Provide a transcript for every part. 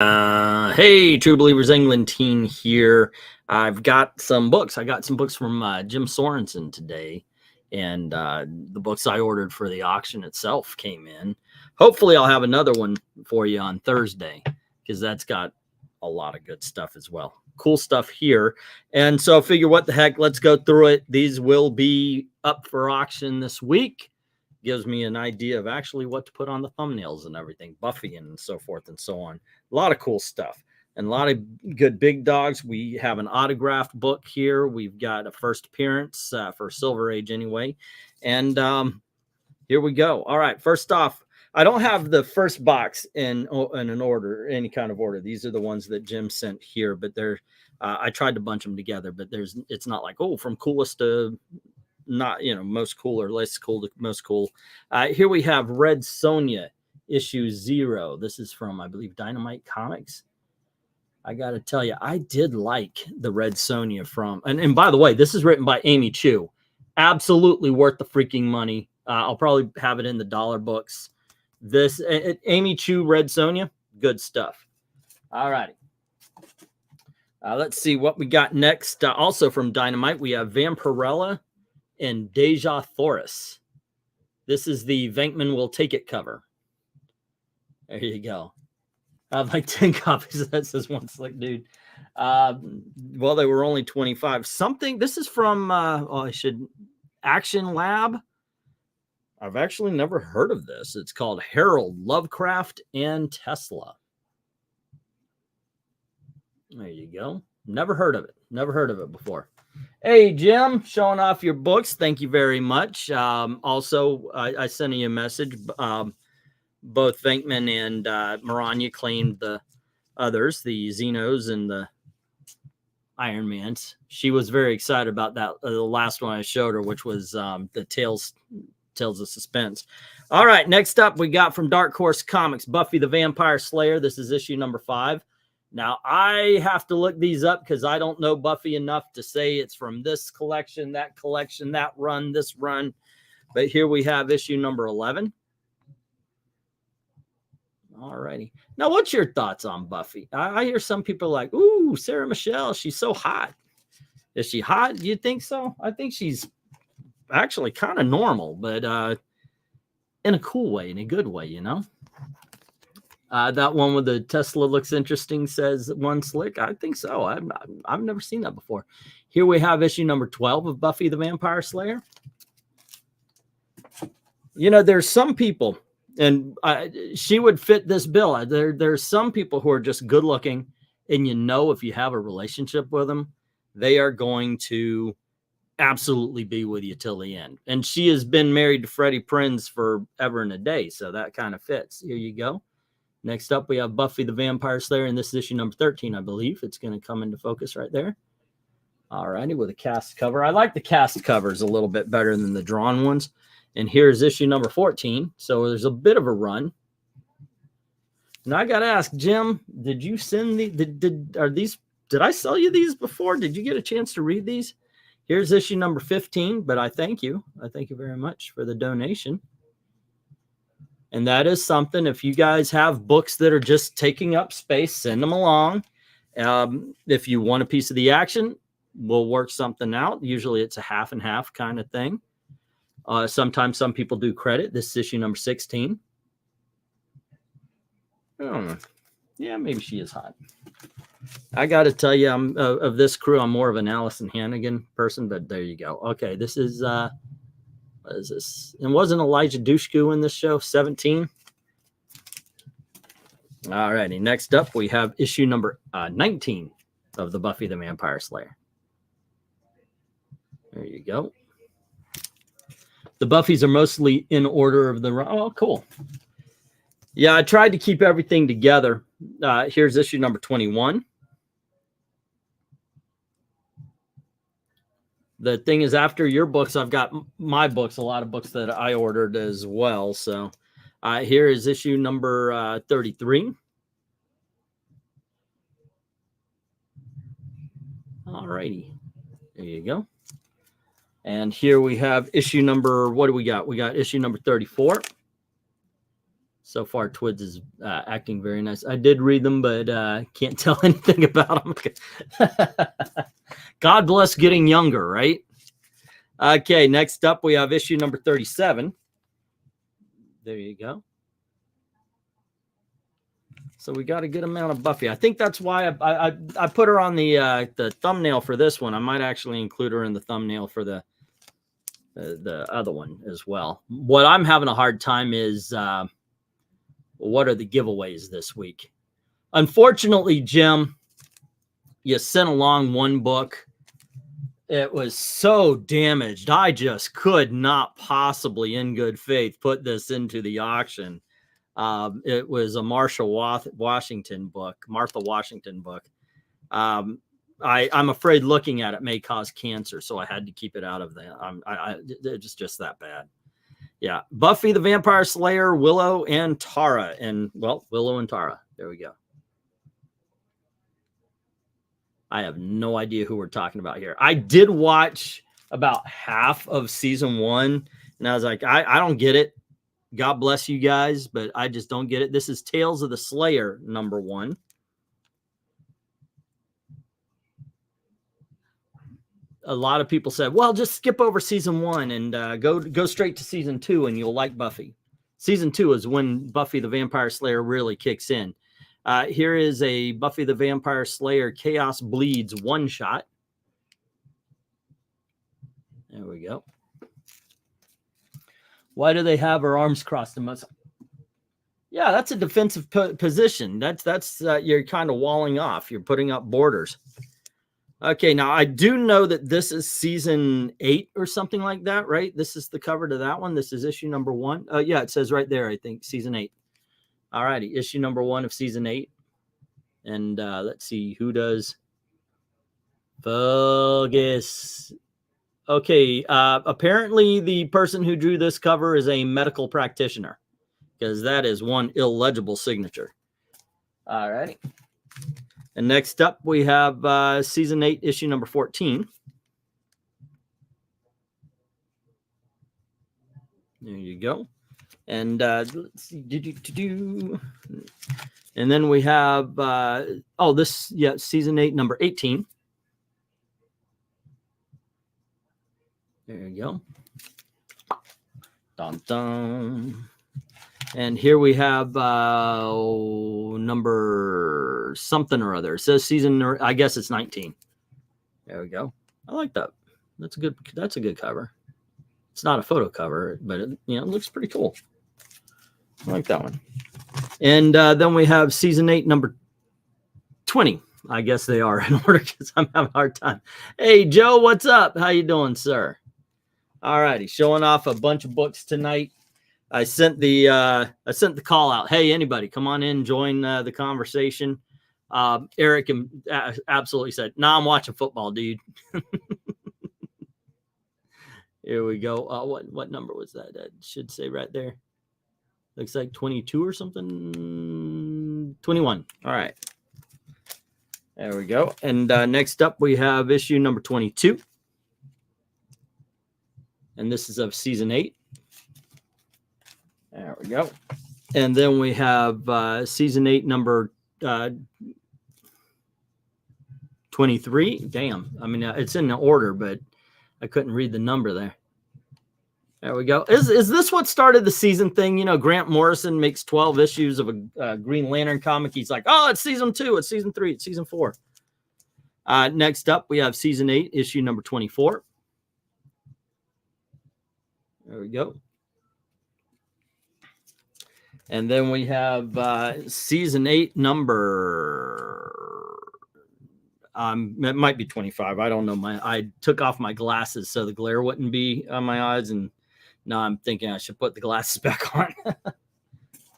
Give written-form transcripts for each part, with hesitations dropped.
Hey, True Believers England team here. I've got some books. I got some books from Jim Sorenson today, and the books I ordered for the auction itself came in. Hopefully, I'll have another one for you on Thursday because that's got a lot of good stuff as well. Cool stuff here. And so I figure, what the heck, let's go through it. These will be up for auction this week. Gives me an idea of actually what to put on the thumbnails and everything, Buffy and so forth and so on. A lot of cool stuff and a lot of good big dogs. We have an autographed book here. We've got a first appearance for Silver Age anyway. And here we go. All right, first off, I don't have the first box in an order, any kind of order. These are the ones that Jim sent here, but they're I tried to bunch them together, but it's not like, oh, from coolest to not, most cool or less cool to most cool. Here we have Red Sonja issue 0. This is from, I believe, Dynamite Comics. I got to tell you, I did like the Red Sonja from, and by the way, this is written by Amy Chu. Absolutely worth the freaking money. I'll probably have it in the dollar books. This Amy Chu Red Sonja, good stuff. All righty. Let's see what we got next. Also from Dynamite, we have Vampirella and Deja Thoris. This is the Venkman Will Take It cover. There you go. I have like 10 copies. That says one slick dude. Well, they were only 25. Something. This is from Action Lab. I've actually never heard of this. It's called Harold, Lovecraft, and Tesla. There you go. Never heard of it. Never heard of it before. Hey, Jim, showing off your books. Thank you very much. Also, I sent you a message. Both Venkman and MARANYA claimed the others, the Xenos and the Iron Mans. She was very excited about that. The last one I showed her, which was the Tales of Suspense. All right, next up, we got from Dark Horse Comics, Buffy the Vampire Slayer. This is issue number 5. Now, I have to look these up because I don't know Buffy enough to say it's from this collection, that run, this run. But here we have issue number 11. All righty. Now, what's your thoughts on Buffy? I hear some people like, ooh, Sarah Michelle, she's so hot. Is she hot? Do you think so? I think she's actually kind of normal, but in a cool way, in a good way, you know? That one with the Tesla looks interesting, says one slick. I think so. I've never seen that before. Here we have issue number 12 of Buffy the Vampire Slayer. You know, there's some people, and she would fit this bill. There's some people who are just good looking, and if you have a relationship with them, they are going to absolutely be with you till the end. And she has been married to Freddie Prinze forever and a day, so that kind of fits. Here you go. Next up, we have Buffy the Vampire Slayer, and this is issue number 13, I believe. It's going to come into focus right there. All righty, with a cast cover. I like the cast covers a little bit better than the drawn ones. And here's issue number 14. So there's a bit of a run. Now I got to ask, Jim, did you send did I sell you these before? Did you get a chance to read these? Here's issue number 15, but I thank you. I thank you very much for the donation. And that is something, if you guys have books that are just taking up space, send them along. If you want a piece of the action, we'll work something out. Usually it's a half and half kind of thing. Sometimes some people do credit. This is issue number 16. I don't know. Yeah, maybe she is hot. I got to tell you, I'm of this crew, I'm more of an Allison Hannigan person, but there you go. Okay, this is... what is this? And wasn't Elijah Dushku in this show? 17. All righty. Next up, we have issue number 19 of the Buffy the Vampire Slayer. There you go. The Buffys are mostly in order of the run. Oh, cool. Yeah, I tried to keep everything together. Here's issue number 21. The thing is, after your books, I've got my books, a lot of books that I ordered as well. So here is issue number 33. All righty. There you go. And here we have issue number, what do we got? We got issue number 34. So far, Twids is acting very nice. I did read them, but can't tell anything about them. God bless getting younger, right? Okay, next up, we have issue number 37. There you go. So we got a good amount of Buffy. I think that's why I put her on the thumbnail for this one. I might actually include her in the thumbnail for the other one as well. What I'm having a hard time is what are the giveaways this week? Unfortunately, Jim, you sent along one book. It was so damaged. I just could not possibly, in good faith, put this into the auction. It was a Martha Washington book. I'm afraid looking at it may cause cancer, so I had to keep it out of there. It's just that bad. Yeah, Buffy the Vampire Slayer, Willow and Tara, and well, Willow and Tara. There we go. I have no idea who we're talking about here. I did watch about half of season 1, and I was like, I don't get it. God bless you guys, but I just don't get it. This is Tales of the Slayer #1. A lot of people said, well, just skip over season 1 and go straight to season 2 and you'll like Buffy. Season 2 is when Buffy the Vampire Slayer really kicks in. Here is a Buffy the Vampire Slayer Chaos Bleeds one-shot. There we go. Why do they have her arms crossed? Yeah, that's a defensive position. That's you're kind of walling off. You're putting up borders. Okay, now I do know that this is season 8 or something like that, right? This is the cover to that one. This is issue number 1. Yeah, it says right there, I think, season 8. All righty, issue number 1 of season 8. And let's see, who does Focus? Okay, apparently the person who drew this cover is a medical practitioner, because that is one illegible signature. All righty. And next up, we have season 8, issue number 14. There you go. And let's see. And then we have, season 8, number 18. There you go. Dun, dun. And here we have number something or other. It says season, I guess it's 19. There we go. I like that. That's a good cover. It's not a photo cover, but it looks pretty cool. I like that one. And then we have season 8, number 20. I guess they are in order because I'm having a hard time. Hey, Joe, what's up? How you doing, sir? All righty, showing off a bunch of books tonight. I sent the call out. Hey, anybody, come on in, join the conversation. Eric absolutely said, "Nah, I'm watching football, dude." Here we go. What number was that? That should say right there. Looks like 22 or something. 21. All right. There we go. And next up, we have issue number 22. And this is of season 8. There we go. And then we have season 8, number 23. Damn. I mean, it's in the order, but I couldn't read the number there. There we go. Is this what started the season thing? Grant Morrison makes 12 issues of a Green Lantern comic. He's like, oh, it's season 2, it's season 3, it's season 4. Next up, we have season 8, issue number 24. There we go. And then we have season 8, number... it might be 25. I don't know. I took off my glasses so the glare wouldn't be on my eyes, and now I'm thinking I should put the glasses back on.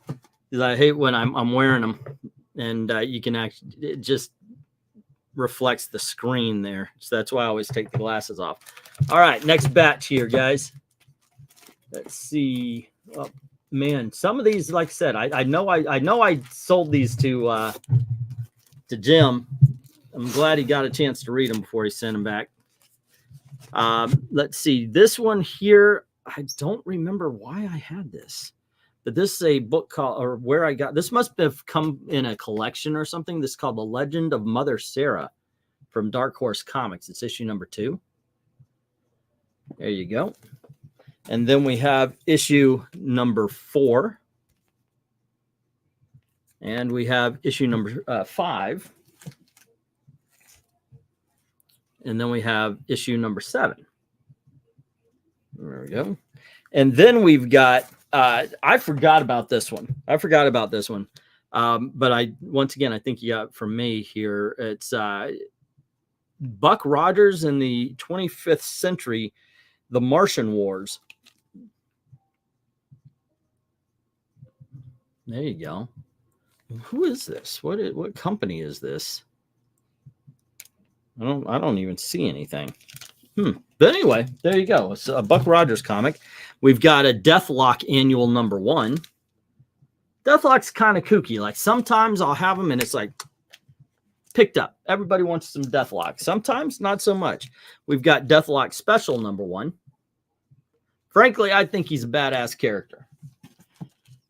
Because I hate when I'm wearing them, and you can actually, it just reflects the screen there. So that's why I always take the glasses off. All right, next batch here, guys. Let's see. Oh, man, some of these, like I said, I know I sold these to Jim. I'm glad he got a chance to read them before he sent them back. Let's see. This one here, I don't remember why I had this, But this is a book called, or where I got, this must have come in a collection or something. This is called The Legend of Mother Sarah from Dark Horse Comics. It's issue number 2. There you go. And then we have issue number 4. And we have issue number 5. And then we have issue number 7. There we go. And then we've got, I forgot about this one. But once again, I think you got from me here. It's Buck Rogers in the 25th century, The Martian Wars. There you go. Who is this? What company is this? I don't even see anything. But anyway, there you go. It's a Buck Rogers comic. We've got a Deathlock annual number 1. Deathlock's kind of kooky. Like sometimes I'll have them and it's like picked up. Everybody wants some Deathlock. Sometimes not so much. We've got Deathlock special number 1. Frankly, I think he's a badass character.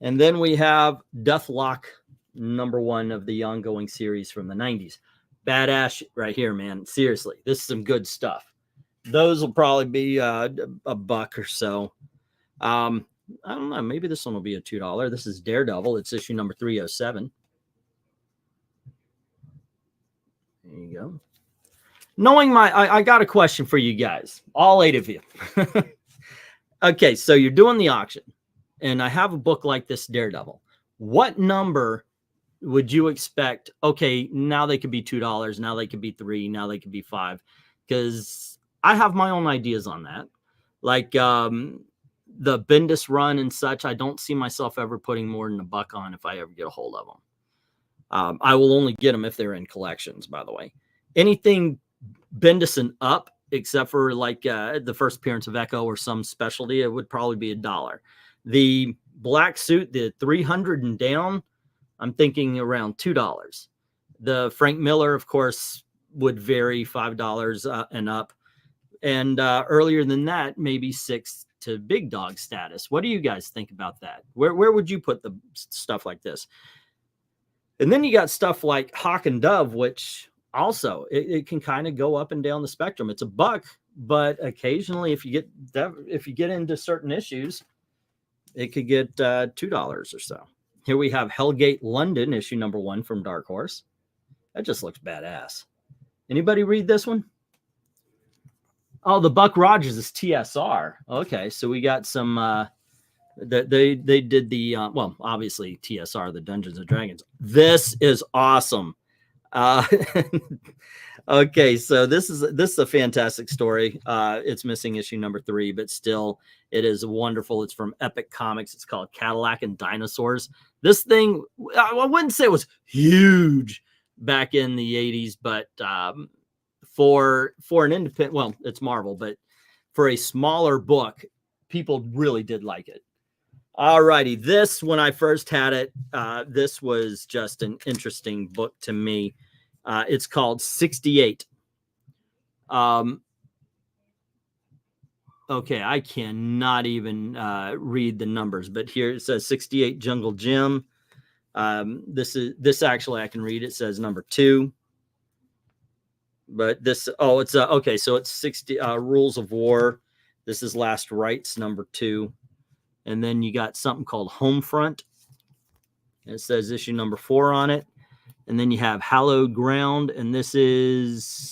And then we have Deathlock number 1 of the ongoing series from the 90s. Badass right here, man. Seriously, this is some good stuff. Those will probably be a buck or so. I don't know. Maybe this one will be a $2. This is Daredevil. It's issue number 307. There you go. Knowing I got a question for you guys, all 8 of you. Okay, so you're doing the auction, and I have a book like this, Daredevil. What number would you expect? Okay, now they could be $2. Now they could be $3. Now they could be $5. Because I have my own ideas on that. Like the Bendis run and such, I don't see myself ever putting more than $1 on if I ever get a hold of them. I will only get them if they're in collections, by the way. Anything Bendis and up, except for like the first appearance of Echo or some specialty, it would probably be $1. The black suit, the 300 and down, I'm thinking around $2. The Frank Miller, of course, would vary $5 and up. And earlier than that, maybe $6 to big dog status. What do you guys think about that? Where would you put the stuff like this? And then you got stuff like Hawk and Dove, which also it can kind of go up and down the spectrum. It's $1, but occasionally if you get into certain issues, it could get $2 or so. Here we have Hellgate London, issue number 1 from Dark Horse. That just looks badass. Anybody read this one? Oh, the Buck Rogers is TSR. Okay, so we got some. They did the well, obviously TSR, the Dungeons and Dragons. This is awesome. Okay, so this is a fantastic story. It's missing issue number 3, but still, it is wonderful. It's from Epic Comics. It's called Cadillac and Dinosaurs. This thing, I wouldn't say it was huge back in the 80s, but for an independent, well, it's Marvel, but for a smaller book, people really did like it. All righty, this, when I first had it, this was just an interesting book to me. It's called 68. Okay, I cannot even read the numbers, but here it says 68 Jungle Gym. This actually I can read. It says number 2. But this, it's okay, so it's 60 Rules of War. This is Last Rites number 2. And then you got something called Homefront. It says issue number 4 on it. And then you have Hallowed Ground, and this is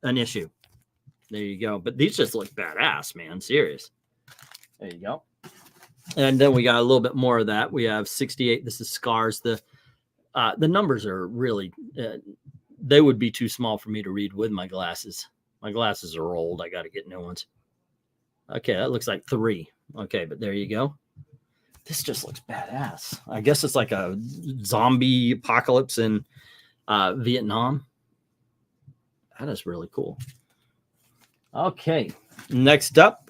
an issue. There you go. But these just look badass, man. Serious. There you go. And then we got a little bit more of that. We have 68. This is Scars. The numbers are really, they would be too small for me to read with my glasses. My glasses are old. I got to get new ones. Okay, that looks like 3. Okay, but there you go. This just looks badass. I guess it's like a zombie apocalypse in Vietnam. That is really cool. Okay, next up,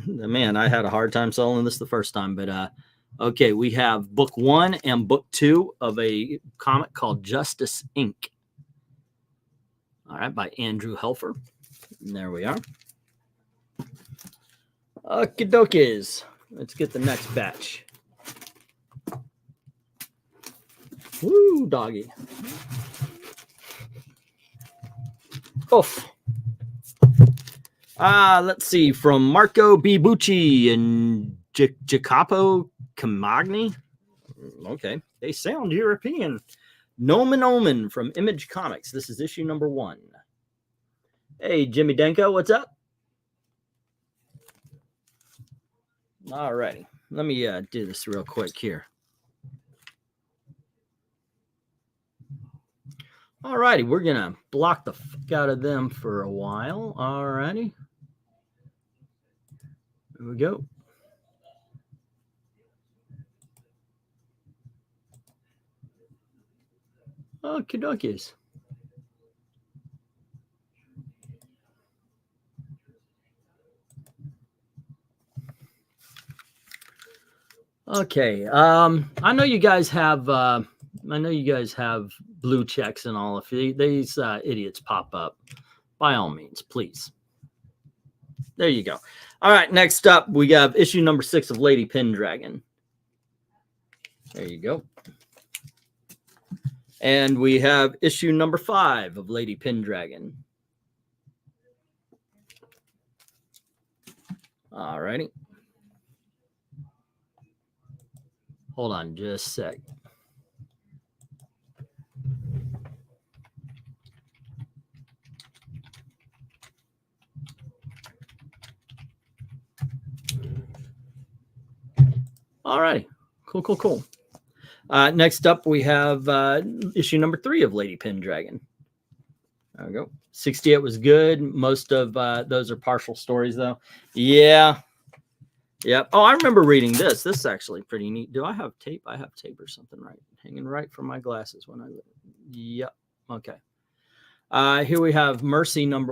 man, I had a hard time selling this the first time, but okay, we have book 1 and book 2 of a comic called Justice Inc. All right, by Andrew Helfer. And there we are. Okie dokies. Let's get the next batch. Woo, doggy. Oof. Let's see, from Marco B. Bucci and Jacopo Camagni. Okay, they sound European. Nomen Omen from Image Comics. This is issue number 1. Hey, Jimmy Denko, what's up? All righty, let me do this real quick here. All righty, we're gonna block the fuck out of them for a while. All righty, here we go. Okie dokies. Okay, I know you guys have blue checks and all. If these idiots pop up, by all means, please. There you go. All right, next up, we have issue number 6 of Lady Pendragon. There you go. And we have issue number 5 of Lady Pendragon. All righty. Hold on just a sec. All right. Cool. Next up, we have issue number 3 of Lady Pendragon. There we go. 68 was good. Most of those are partial stories, though. Yeah. Yep. Oh, I remember reading this. This is actually pretty neat. Do I have tape? I have tape or something hanging right from my glasses when I. Yep. Okay. Here we have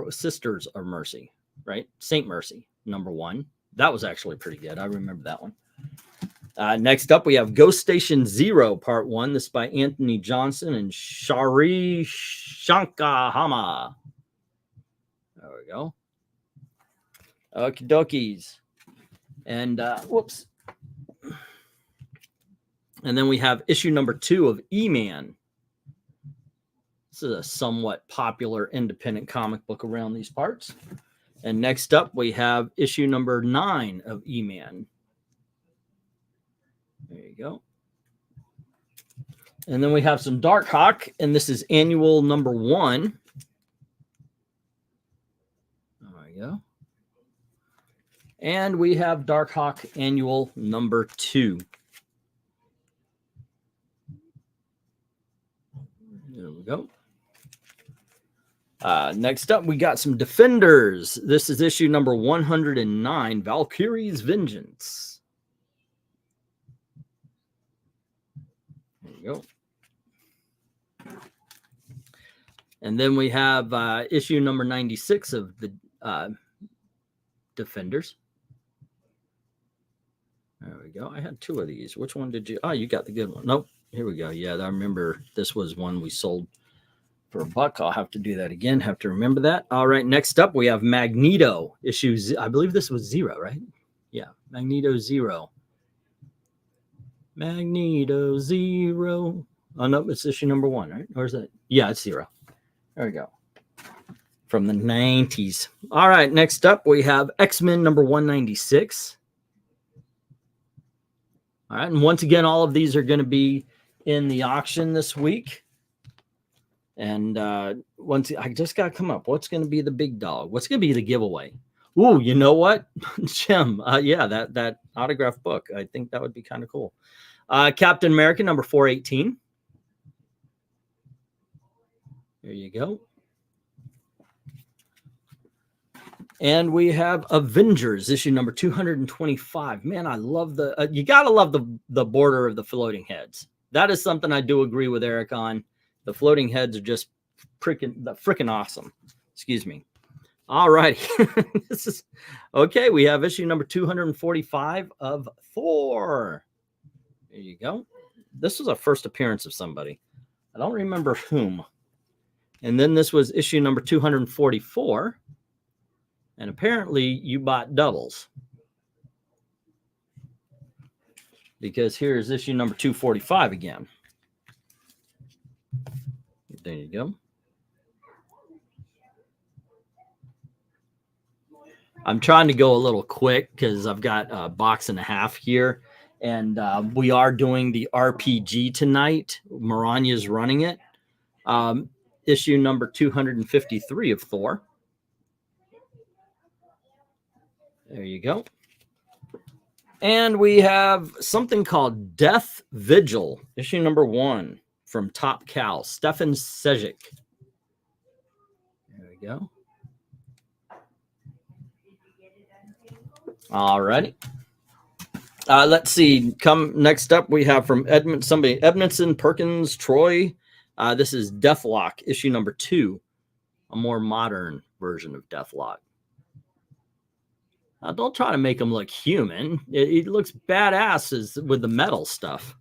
Sisters of Mercy, right? Saint Mercy, number 1. That was actually pretty good. I remember that one. Next up, we have Ghost Station Zero, Part 1. This is by Anthony Johnson and Shari Shankahama. There we go. Okie dokies. And, whoops. And then we have issue number 2 of E-Man. This is a somewhat popular independent comic book around these parts. And next up, we have issue number 9 of E-Man. There you go. And then we have some Dark Hawk, and this is annual number 1. There we go. And we have Dark Hawk annual number 2. There we go. Next up, we got some Defenders. This is issue number 109, Valkyrie's Vengeance. There you go. And then we have issue number 96 of the Defenders. There we go. I had 2 of these. Which one did you? Oh, you got the good one. Nope. Here we go. Yeah, I remember this was one we sold for $1. I'll have to do that again. Have to remember that. All right. Next up, we have Magneto issues. I believe this was 0, right? Yeah. Magneto 0. Magneto 0. Oh, no, it's issue number 1, right? Or is it? Yeah, it's 0. There we go. From the 90s. All right. Next up, we have X-Men number 196. All right. And once again, all of these are going to be in the auction this week. And once I just got to come up, what's going to be the big dog? What's going to be the giveaway? Ooh, you know what, Jim? Yeah, that autographed book. I think that would be kind of cool. Captain America number 418. There you go. And we have Avengers issue number 225. Man, I love the. You gotta love the border of the floating heads. That is something I do agree with Eric on. The floating heads are just freaking awesome. Excuse me. All righty. This is okay. We have issue number 245 of Thor. There you go. This was a first appearance of somebody. I don't remember whom. And then this was issue number 244. And apparently you bought doubles. because here's issue number 245 again. There you go. I'm trying to go a little quick because I've got a box and a half here, and we are doing the RPG tonight. Maranya is running it. Issue number 253 of Thor. There you go. And we have something called Death Vigil, issue number 1 from Top Cow, Stefan Sejic. There we go. All righty. Let's see. Come next up, we have from Edmondson, Perkins, Troy. This is Deathlock, issue number 2, a more modern version of Deathlock. Don't try to make him look human. It looks badass with the metal stuff.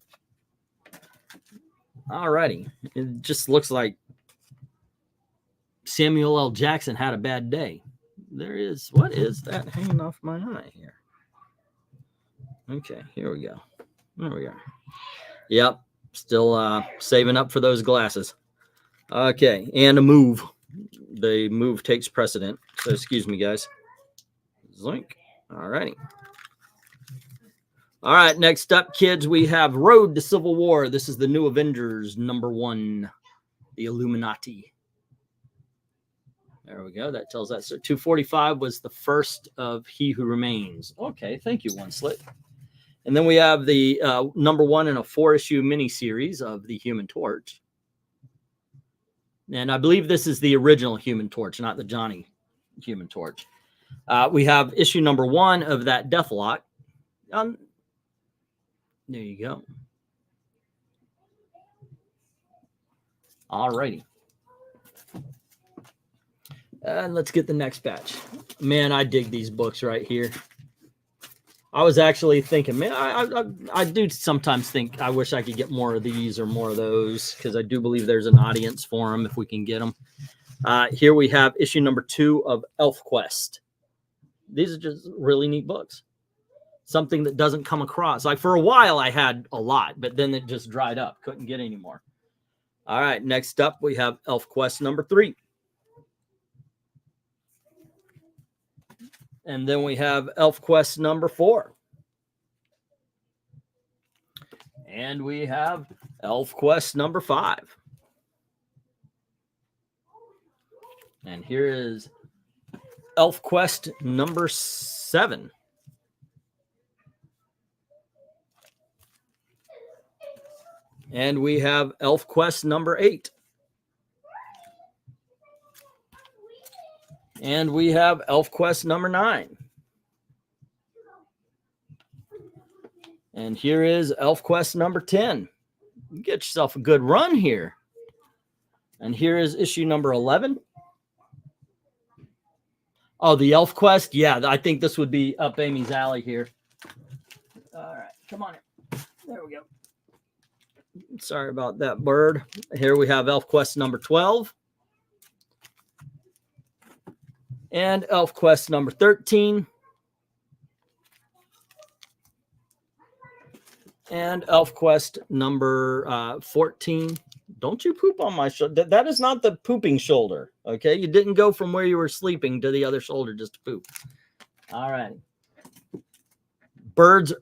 All righty. It just looks like Samuel L. Jackson had a bad day. There is, what is that hanging off my eye here? Okay, here we go. There we go. Yep, still saving up for those glasses. Okay, and a move. The move takes precedent. So excuse me, guys. Zoink. All righty. All right, next up, kids, we have Road to Civil War. This is the New Avengers number 1, the Illuminati. There we go. That tells that. So 245 was the first of He Who Remains. Okay, thank you, One Slit. And then we have the number 1 in a 4-issue miniseries of the Human Torch. And I believe this is the original Human Torch, not the Johnny Human Torch. We have issue number 1 of that Deathlock. There you go. All righty. And let's get the next batch. Man, I dig these books right here. I was actually thinking, man, I do sometimes think I wish I could get more of these or more of those, because I do believe there's an audience for them if we can get them. Here we have issue number 2 of ElfQuest. These are just really neat books. Something that doesn't come across. Like for a while I had a lot, but then it just dried up. Couldn't get any more. All right, next up we have ElfQuest number 3. And then we have ElfQuest number 4. And we have ElfQuest number 5. And here is ElfQuest number 7. And we have ElfQuest number 8. And we have ElfQuest number 9. And here is ElfQuest number 10. You get yourself a good run here. And here is issue number 11. Oh, the ElfQuest? Yeah, I think this would be up Amy's alley here. All right, come on in. There we go. Sorry about that, bird. Here we have ElfQuest number 12. And ElfQuest number 13. And ElfQuest number 14. Don't you poop on my shoulder. That is not the pooping shoulder, okay? You didn't go from where you were sleeping to the other shoulder just to poop. All right. Birds,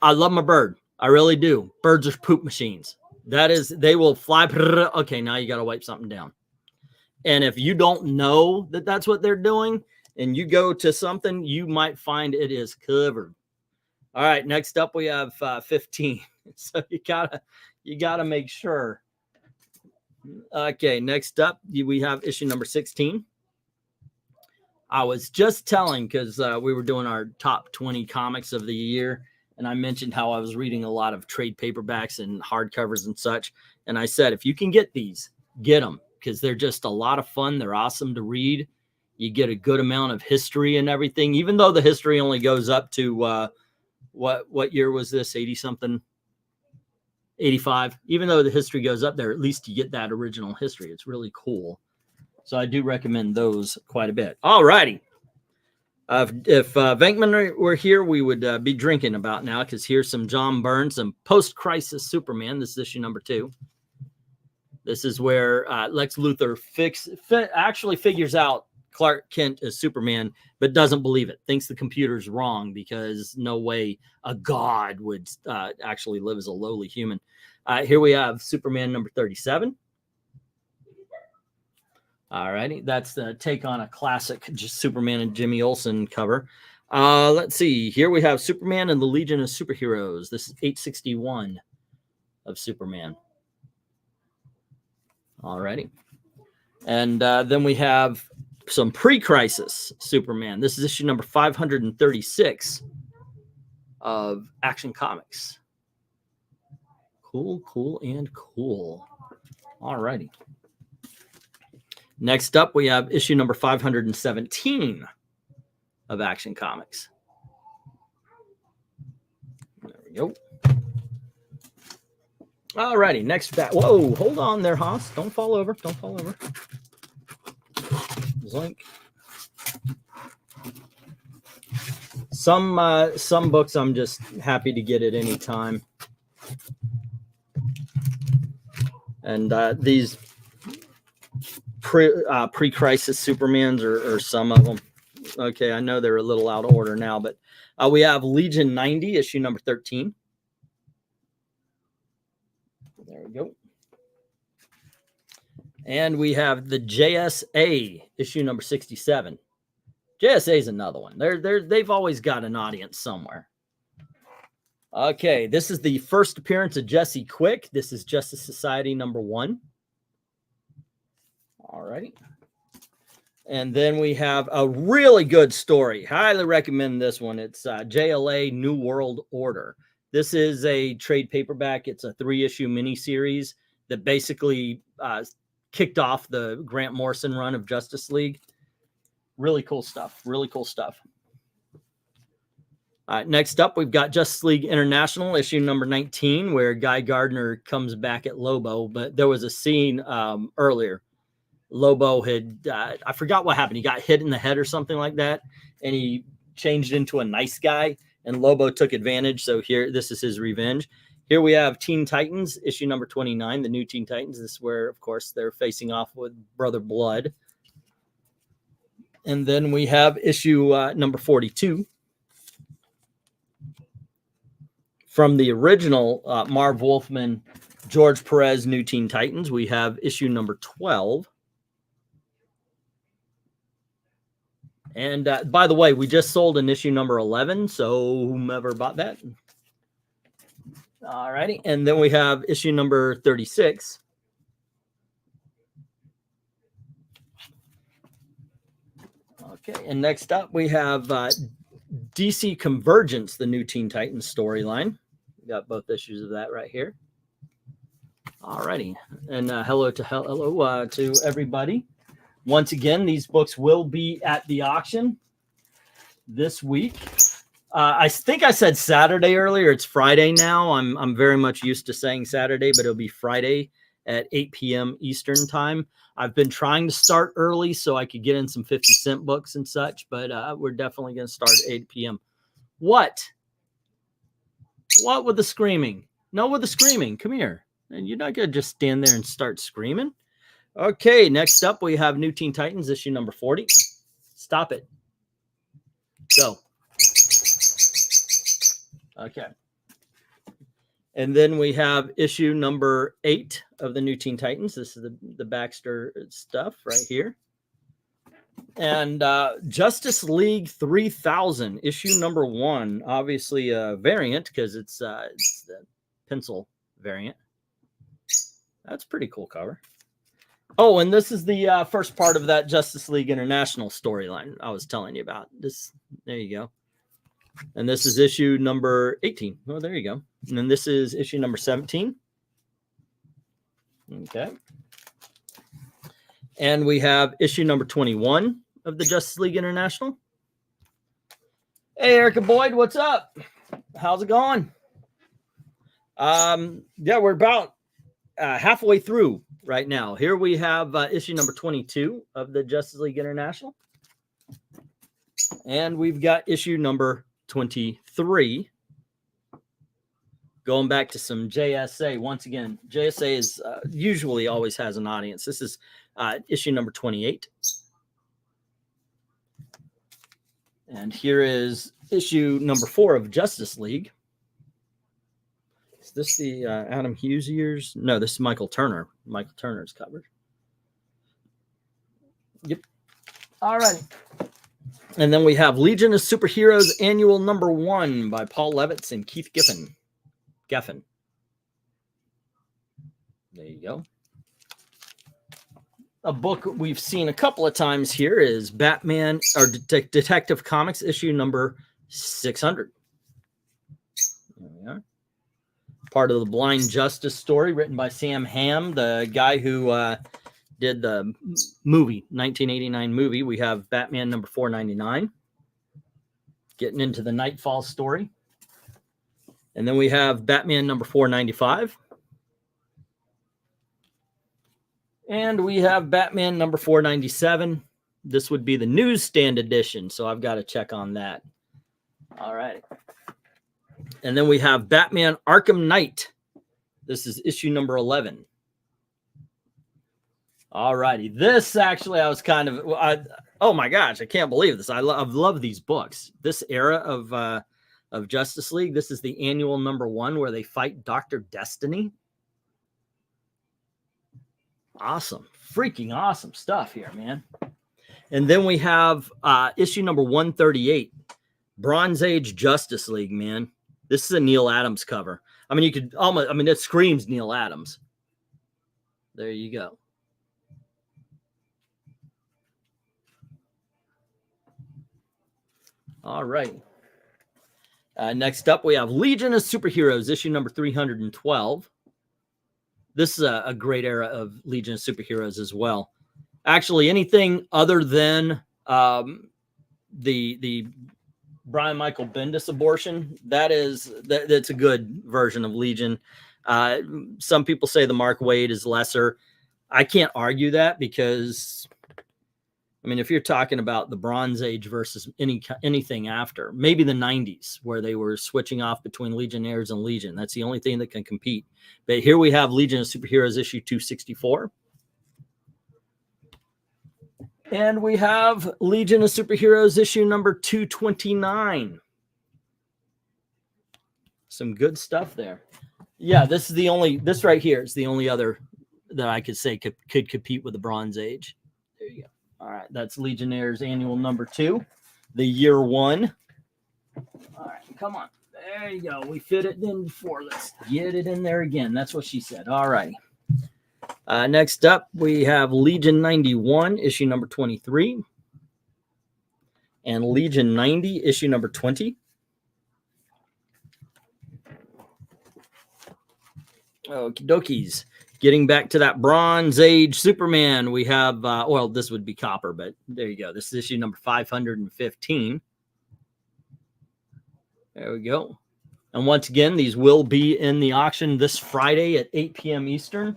I love my bird. I really do. Birds are poop machines. That is, they will fly. Okay, now you got to wipe something down. And if you don't know that that's what they're doing and you go to something, you might find it is covered. All right, next up we have 15. So you gotta make sure. Okay, next up we have issue number 16. I was just telling, because we were doing our top 20 comics of the year, and I mentioned how I was reading a lot of trade paperbacks and hardcovers and such. And I said, if you can get these, get them, because they're just a lot of fun. They're awesome to read. You get a good amount of history and everything, even though the history only goes up to what year was this? 80 something, 85. Even though the history goes up there, at least you get that original history. It's really cool. So I do recommend those quite a bit. All righty. If Venkman were here, we would be drinking about now, because here's some John Byrne, some post-crisis Superman. This is issue number 2. This is where Lex Luthor actually figures out Clark Kent is Superman, but doesn't believe it. Thinks the computer's wrong, because no way a god would actually live as a lowly human. Here we have Superman number 37. All righty, that's the take on a classic Superman and Jimmy Olsen cover. Let's see. Here we have Superman and the Legion of Superheroes. This is 861 of Superman. All righty. And then we have some pre-crisis Superman. This is issue number 536 of Action Comics. Cool, cool, and cool. All righty. Next up, we have issue number 517 of Action Comics. There we go. All righty, next back. Whoa, hold on there, Haas. Don't fall over. Don't fall over. Zoink. Some books I'm just happy to get at any time. And these pre-crisis Supermans are some of them. Okay, I know they're a little out of order now, but we have Legion 90, issue number 13. There we go. And we have the JSA, issue number 67. JSA is another one. They've always got an audience somewhere. Okay, this is the first appearance of Jesse Quick. This is Justice Society number 1. All right. And then we have a really good story. Highly recommend this one. It's JLA New World Order. This is a trade paperback. It's a 3-issue miniseries that basically kicked off the Grant Morrison run of Justice League. Really cool stuff. Really cool stuff. Next up, we've got Justice League International, issue number 19, where Guy Gardner comes back at Lobo. But there was a scene earlier. Lobo had, I forgot what happened. He got hit in the head or something like that, and he changed into a nice guy, and Lobo took advantage. So here, this is his revenge. Here we have Teen Titans, issue number 29, the new Teen Titans. This is where, of course, they're facing off with Brother Blood. And then we have issue number 42. From the original Marv Wolfman, George Perez, New Teen Titans, we have issue number 12. And by the way, we just sold an issue number 11, so whomever bought that. All righty. And then we have issue number 36. Okay, and next up we have DC Convergence, the new Teen Titans storyline. We got both issues of that right here. All righty. And hello to everybody. Once again, these books will be at the auction this week. I think I said Saturday earlier. It's Friday now. I'm very much used to saying Saturday, but it'll be Friday at 8 p.m. Eastern time. I've been trying to start early so I could get in some 50-cent books and such, but we're definitely going to start at 8 p.m. What? What with the screaming? No, with the screaming. Come here. And you're not going to just stand there and start screaming. Okay, next up we have New Teen Titans, issue number 40. Stop it. Go. Okay. And then we have issue number 8 of the New Teen Titans. This is the Baxter stuff right here. And Justice League 3000, issue number 1. Obviously a variant because it's the pencil variant. That's a pretty cool cover. Oh, and this is the first part of that Justice League International storyline I was telling you about. This, there you go. And this is issue number 18. Oh, there you go. And then this is issue number 17. Okay. And we have issue number 21 of the Justice League International. Hey, Erica Boyd, what's up? How's it going? Yeah, we're about halfway through right now. Here we have issue number 22 of the Justice League International. And we've got issue number 23. Going back to some JSA. Once again, JSA is usually always has an audience. This is issue number 28. And here is issue number 4 of Justice League. Is this the Adam Hughes years? No, this is Michael Turner. Michael Turner's cover. Yep. All right. And then we have Legion of Superheroes Annual Number 1 by Paul Levitz and Keith Giffen. There you go. A book we've seen a couple of times here is Batman or Detective Comics issue number 600. There we are. Part of the Blind Justice story written by Sam Hamm, the guy who did the movie, 1989 movie. We have Batman number 499. Getting into the Nightfall story. And then we have Batman number 495. And we have Batman number 497. This would be the newsstand edition, so I've got to check on that. All right. And then we have Batman Arkham Knight. This is issue number 11. All righty. This actually, I was kind of, oh my gosh, I can't believe this. I love these books. This era of Justice League. This is the annual number 1 where they fight Dr. Destiny. Awesome. Freaking awesome stuff here, man. And then we have issue number 138, Bronze Age Justice League, man. This is a Neil Adams cover. I mean, you could almost, I mean, it screams Neil Adams. There you go. All right. Next up, we have Legion of Superheroes, issue number 312. This is a great era of Legion of Superheroes as well. Actually, anything other than the Brian Michael Bendis abortion, that's a good version of Legion. Some people say the Mark Waid is lesser. I can't argue that because, I mean, if you're talking about the Bronze Age versus anything after, maybe the 90s where they were switching off between Legionnaires and Legion. That's the only thing that can compete. But here we have Legion of Superheroes issue 264. And we have Legion of Superheroes issue number 229. Some good stuff there. Yeah, this right here is the only other that I could say could compete with the Bronze Age. There you go. All right, that's Legionnaires Annual number 2, the year 1. All right, come on. There you go. We fit it in before. Let's get it in there again. That's what she said. All right. Next up, we have Legion 91, issue number 23. And Legion 90, issue number 20. Okie dokies. Getting back to that Bronze Age Superman, we have, well, this would be copper, but there you go. This is issue number 515. There we go. And once again, these will be in the auction this Friday at 8 p.m. Eastern.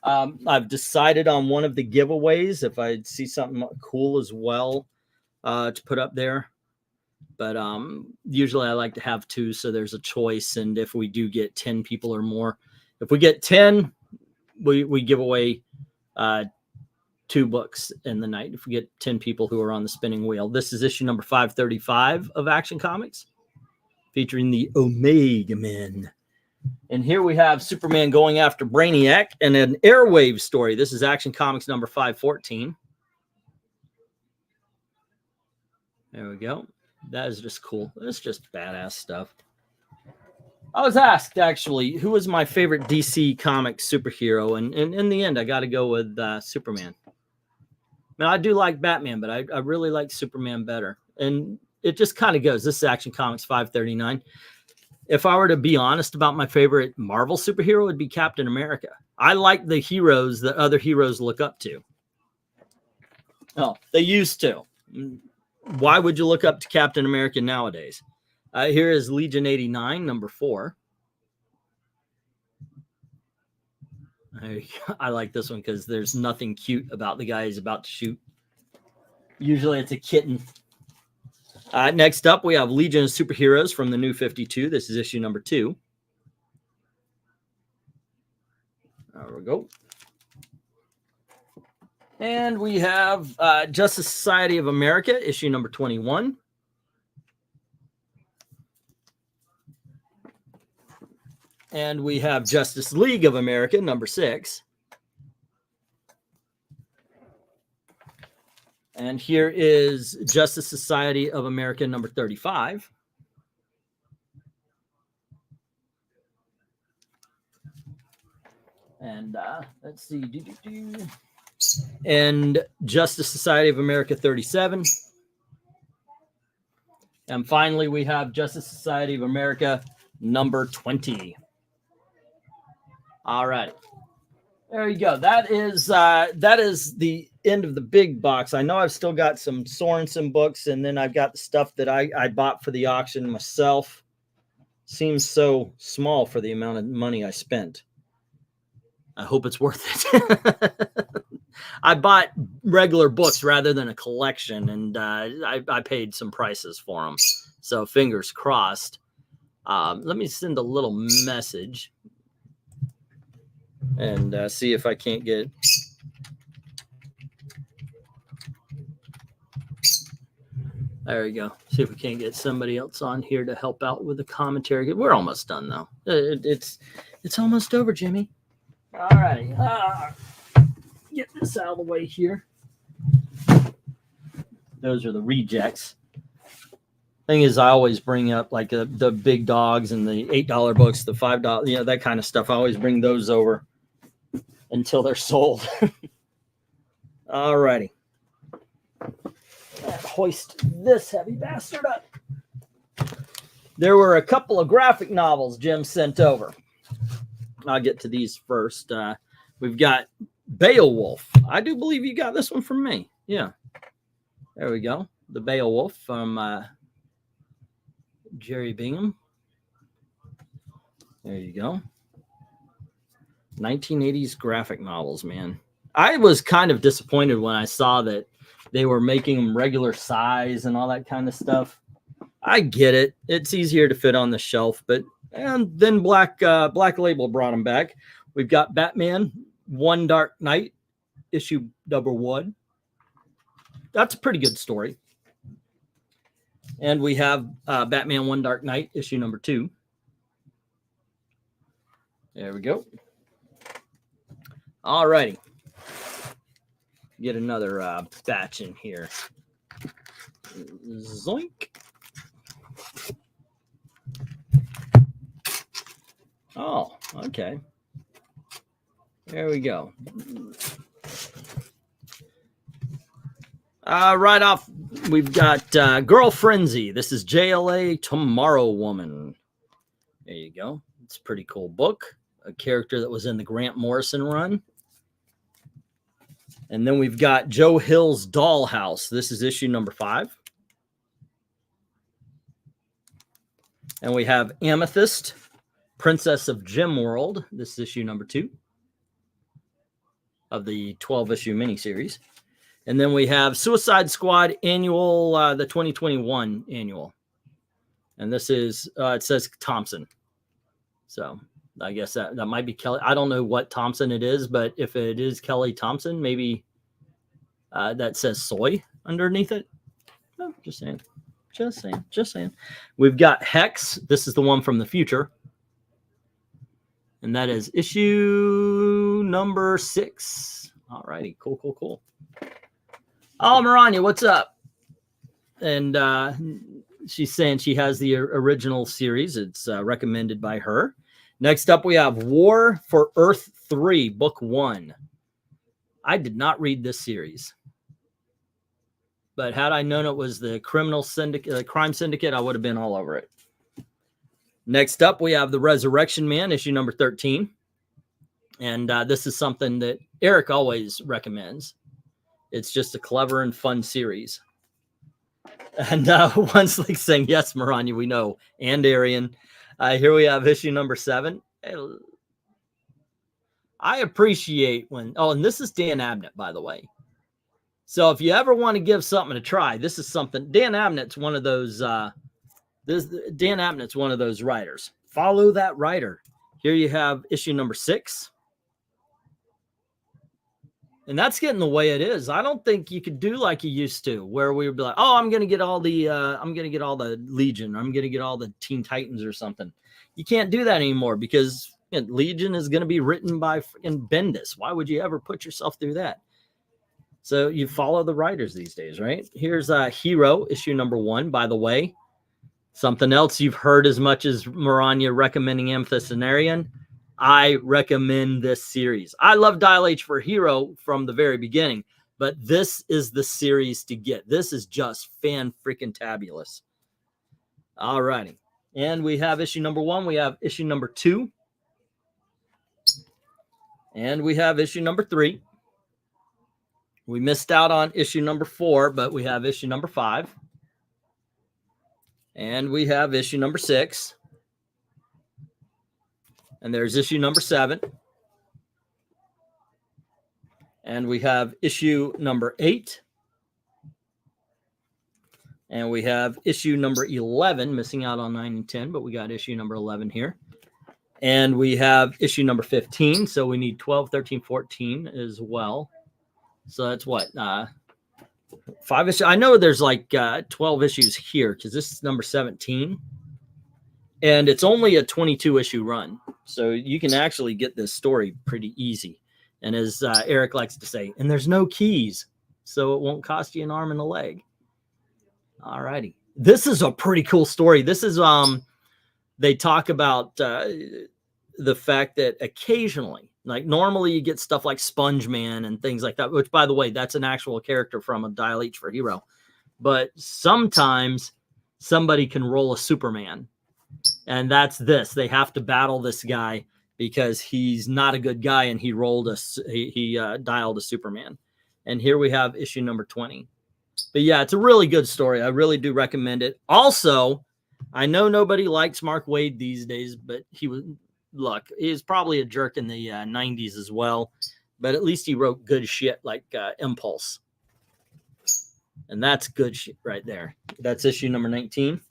I've decided on one of the giveaways if I see something cool as well to put up there. But usually I like to have 2, so there's a choice. And if we do get 10 people or more, if we get 10, we give away 2 books in the night. If we get 10 people who are on the spinning wheel. This is issue number 535 of Action Comics, featuring the Omega Men. And here we have Superman going after Brainiac and an Airwave story. This is Action Comics number 514. There we go. That is just cool. It's just badass stuff. I was asked, actually, who was my favorite DC comic superhero, and in the end, I got to go with Superman. Now, I do like Batman, but I really like Superman better. And it just kind of goes. This is Action Comics 539. If I were to be honest about my favorite Marvel superhero, it would be Captain America. I like the heroes that other heroes look up to. Oh, they used to. Why would you look up to Captain America nowadays? Here is Legion 89, number 4. I like this one because there's nothing cute about the guy he's about to shoot. Usually it's a kitten. Next up, we have Legion of Superheroes from the New 52. This is issue number 2. There we go. And we have Justice Society of America, issue number 21. And we have Justice League of America, number 6. And here is Justice Society of America, number 35. And let's see. And Justice Society of America 37. And finally, we have Justice Society of America number 20. All right. There you go. That is the end of the big box. I know I've still got some Sorenson books, and then I've got the stuff that I bought for the auction myself. Seems so small for the amount of money I spent. I hope it's worth it. I bought regular books rather than a collection, and I paid some prices for them. So fingers crossed. Let me send a little message and see if I can't get... There you go. See if we can't get somebody else on here to help out with the commentary. We're almost done, though. It's almost over, Jimmy. All right. Get this out of the way here. Those are the rejects. Thing is, I always bring up like the big dogs and the $8 books, the $5, you know, that kind of stuff. I always bring those over until they're sold. All righty. Hoist this heavy bastard up. There were a couple of graphic novels Jim sent over. I'll get to these first. We've got Beowulf. I do believe you got this one from me. Yeah. There we go. The Beowulf from Jerry Bingham. There you go. 1980s graphic novels, man. I was kind of disappointed when I saw that they were making them regular size and all that kind of stuff. I get it. It's easier to fit on the shelf, but and then Black Label brought them back. We've got Batman One Dark Knight, issue number 1. That's a pretty good story. And we have Batman One Dark Knight, issue number 2. There we go. All righty. Get another batch in here. Zoink. Oh, okay. There we go. Right off, we've got Girl Frenzy. This is JLA Tomorrow Woman. There you go. It's a pretty cool book. A character that was in the Grant Morrison run. And then we've got Joe Hill's Dollhouse. This is issue number 5. And we have Amethyst, Princess of Gem World. This is issue number 2 of the 12-issue miniseries. And then we have Suicide Squad Annual, the 2021 Annual. And this is, it says Thompson. So I guess that might be Kelly. I don't know what Thompson it is, but if it is Kelly Thompson, maybe that says soy underneath it. Oh, just saying. Just saying. We've got Hex. This is the one from the future. And that is issue number 6. All righty. Cool. Oh, Maranya, what's up? And she's saying she has the original series. It's recommended by her. Next up, we have War for Earth 3, Book 1. I did not read this series. But had I known it was the criminal syndicate, crime syndicate, I would have been all over it. Next up, we have The Resurrection Man, issue number 13. And this is something that Eric always recommends. It's just a clever and fun series. And one's like saying, yes, Maranya, we know. And Arian. Here we have issue number 7. I appreciate when... Oh, and this is Dan Abnett, by the way. So if you ever want to give something a try, this is something. Dan Abnett's one of those. Dan Abnett's one of those writers. Follow that writer. Here you have issue number 6. And that's getting the way it is. I don't think you could do like you used to, where we would be like, oh, I'm going to get all the Legion. I'm going to get all the Teen Titans or something. You can't do that anymore because Legion is going to be written by freaking Bendis. Why would you ever put yourself through that? So you follow the writers these days, right? Here's Hero, issue number 1, by the way. Something else you've heard as much as Maranya recommending Amethyst and Arian. I recommend this series. I love Dial H for Hero from the very beginning, but this is the series to get. This is just fan-freaking-tabulous. All righty. And we have issue number 1. We have issue number 2. And we have issue number 3. We missed out on issue number 4, but we have issue number 5. And we have issue number 6. And there's issue number 7. And we have issue number 8. And we have issue number 11, missing out on 9 and 10, but we got issue number 11 here. And we have issue number 15, so we need 12, 13, 14 as well. So that's what? 5 issues. I know there's like 12 issues here because this is number 17. And it's only a 22-issue run. So you can actually get this story pretty easy. And as Eric likes to say, and there's no keys, so it won't cost you an arm and a leg. All righty. This is a pretty cool story. This is, they talk about the fact that occasionally, like normally you get stuff like Sponge Man and things like that, which, by the way, that's an actual character from a Dial H for Hero. But sometimes somebody can roll a Superman. And that's this. They have to battle this guy because he's not a good guy and he rolled he dialed a Superman. And here we have issue number 20. But yeah, it's a really good story. I really do recommend it. Also, I know nobody likes Mark Waid these days, but he was probably a jerk in the 90s as well. But at least he wrote good shit like Impulse. And that's good shit right there. That's issue number 19.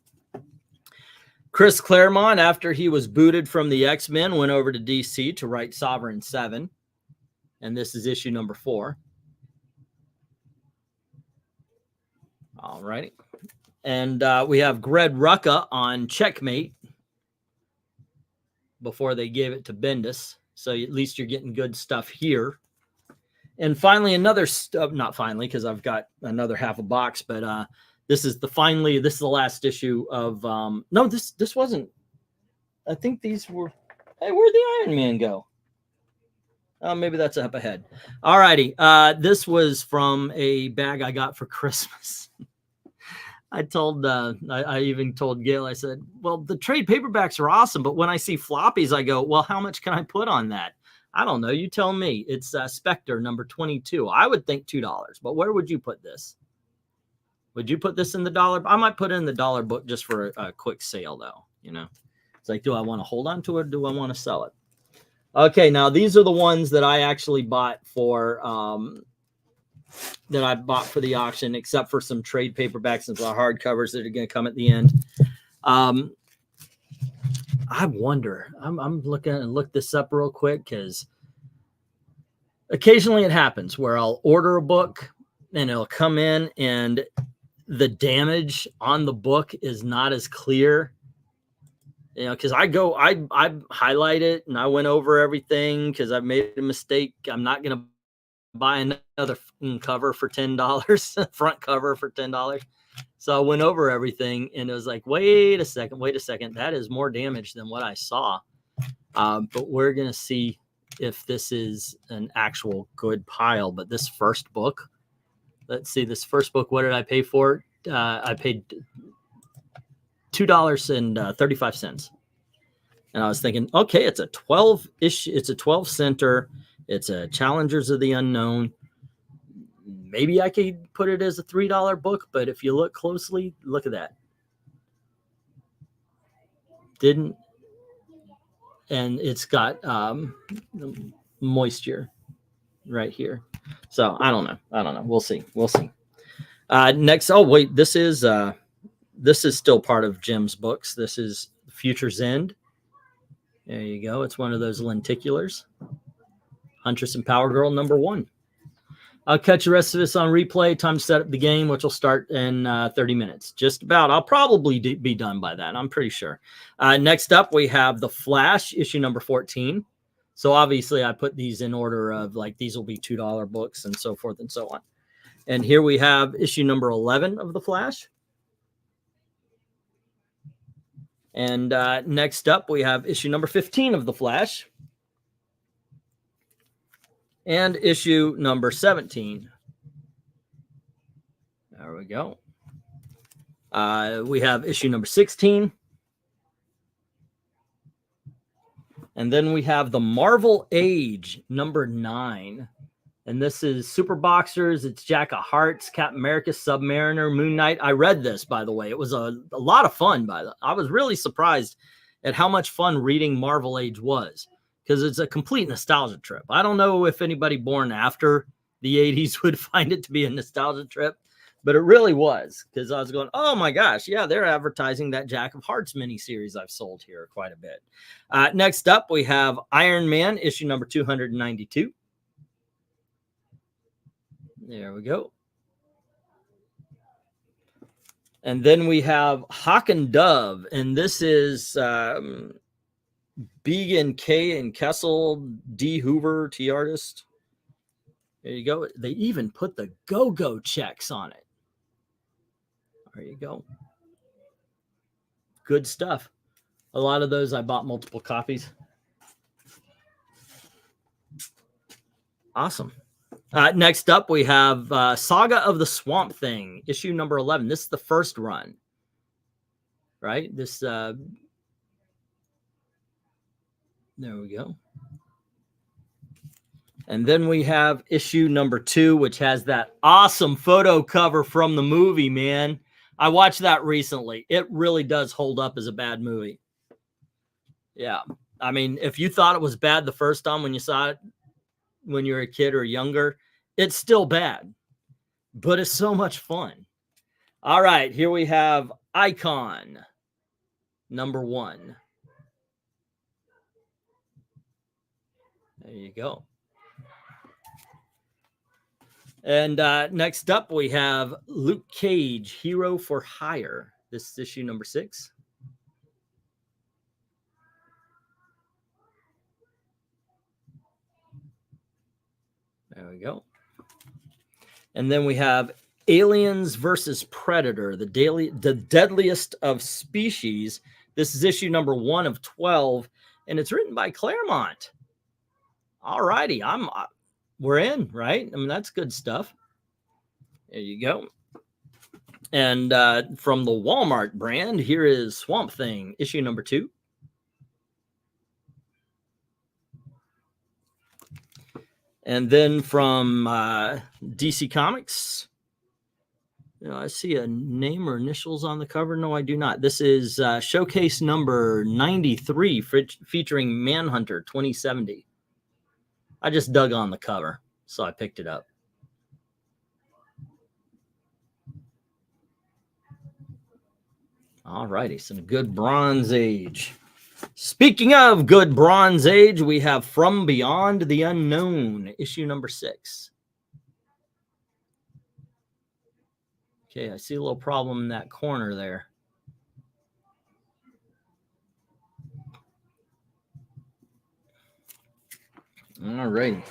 Chris Claremont, after he was booted from the X-Men, went over to DC to write Sovereign 7. And this is issue number 4. All righty. And we have Greg Rucka on Checkmate before they gave it to Bendis. So at least you're getting good stuff here. And finally, not finally, because I've got another half a box, but this is the last issue of, no, this wasn't, I think these were, hey, where'd the Iron Man go? Oh, maybe that's up ahead. All righty. This was from a bag I got for Christmas. I even told Gail, I said, well, the trade paperbacks are awesome, but when I see floppies, I go, well, how much can I put on that? I don't know. You tell me. It's Spectre number 22. I would think $2, but where would you put this? Would you put this in the dollar? I might put it in the dollar book just for a quick sale, though. You know, it's like, do I want to hold on to it? Or do I want to sell it? Okay, now these are the ones that I actually bought for the auction, except for some trade paperbacks and some hardcovers that are going to come at the end. I wonder. I'm looking and look this up real quick because occasionally it happens where I'll order a book and it'll come in and the damage on the book is not as clear. You know, because I highlight it and I went over everything because I've made a mistake. I'm not going to buy another cover for $10, front cover for $10. So I went over everything and it was like, wait a second. That is more damage than what I saw. But we're going to see if this is an actual good pile. But this first book, let's see, this first book, what did I pay for? I paid $2.35. And I was thinking, okay, it's a 12-ish, it's a 12 center. It's a Challengers of the Unknown. Maybe I could put it as a $3 book, but if you look closely, look at that. And it's got moisture. right here. So I don't know. We'll see. We'll see. Next, oh wait, this is still part of Jim's books. This is Future's End. There you go. It's one of those lenticulars. Huntress and Power Girl #1. I'll catch the rest of this on replay. Time to set up the game, which will start in 30 minutes. Just about. I'll probably be done by that. I'm pretty sure. Next up, we have The Flash, issue #14. So obviously, I put these in order of like these will be $2 books and so forth and so on. And here we have issue #11 of The Flash. And next up, we have issue #15 of The Flash. And issue #17. There we go. We have issue #16. And then we have the Marvel Age #9. And this is Super Boxers. It's Jack of Hearts, Captain America, Submariner, Moon Knight. I read this, by the way. It was a lot of fun. I was really surprised at how much fun reading Marvel Age was, because it's a complete nostalgia trip. I don't know if anybody born after the 80s would find it to be a nostalgia trip, but it really was, because I was going, oh my gosh, yeah, they're advertising that Jack of Hearts miniseries I've sold here quite a bit. Next up, we have Iron Man, issue #292. There we go. And then we have Hawk and Dove, and this is Began K and Kessel, D. Hoover, T. Artist. There you go. They even put the go-go checks on it. There you go. Good stuff. A lot of those I bought multiple copies. Awesome. Next up, we have Saga of the Swamp Thing, issue #11. This is the first run, right? This, there we go. And then we have issue #2, which has that awesome photo cover from the movie, man. I watched that recently. It really does hold up as a bad movie. Yeah. I mean, if you thought it was bad the first time when you saw it, when you're a kid or younger, it's still bad, but it's so much fun. All right, here we have Icon #1. There you go. And next up, we have Luke Cage, Hero for Hire. This is issue #6. There we go. And then we have Aliens versus Predator, the deadliest of species. This is issue #1 of 12, and it's written by Claremont. All righty, we're in, right? I mean, that's good stuff. There you go. And from the Walmart brand, here is Swamp Thing, issue #2. And then from DC Comics, I see a name or initials on the cover. No, I do not. This is showcase #93, featuring Manhunter 2070. I just dug on the cover, so I picked it up. All righty, some good Bronze Age. Speaking of good Bronze Age, we have From Beyond the Unknown, issue #6. Okay, I see a little problem in that corner there. All right.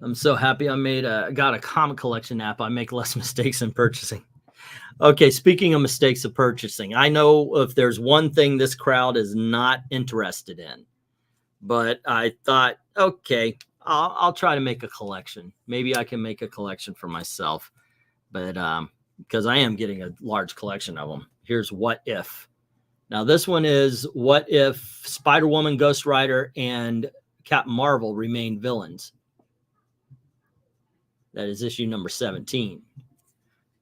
I'm so happy I got a comic collection app. I make less mistakes in purchasing. Okay, speaking of mistakes of purchasing, I know if there's one thing this crowd is not interested in, but I thought, okay, I'll try to make a collection. Maybe I can make a collection for myself, but because I am getting a large collection of them. Here's What If. Now, this one is what if Spider-Woman, Ghost Rider, and Captain Marvel remain villains. That is issue #17.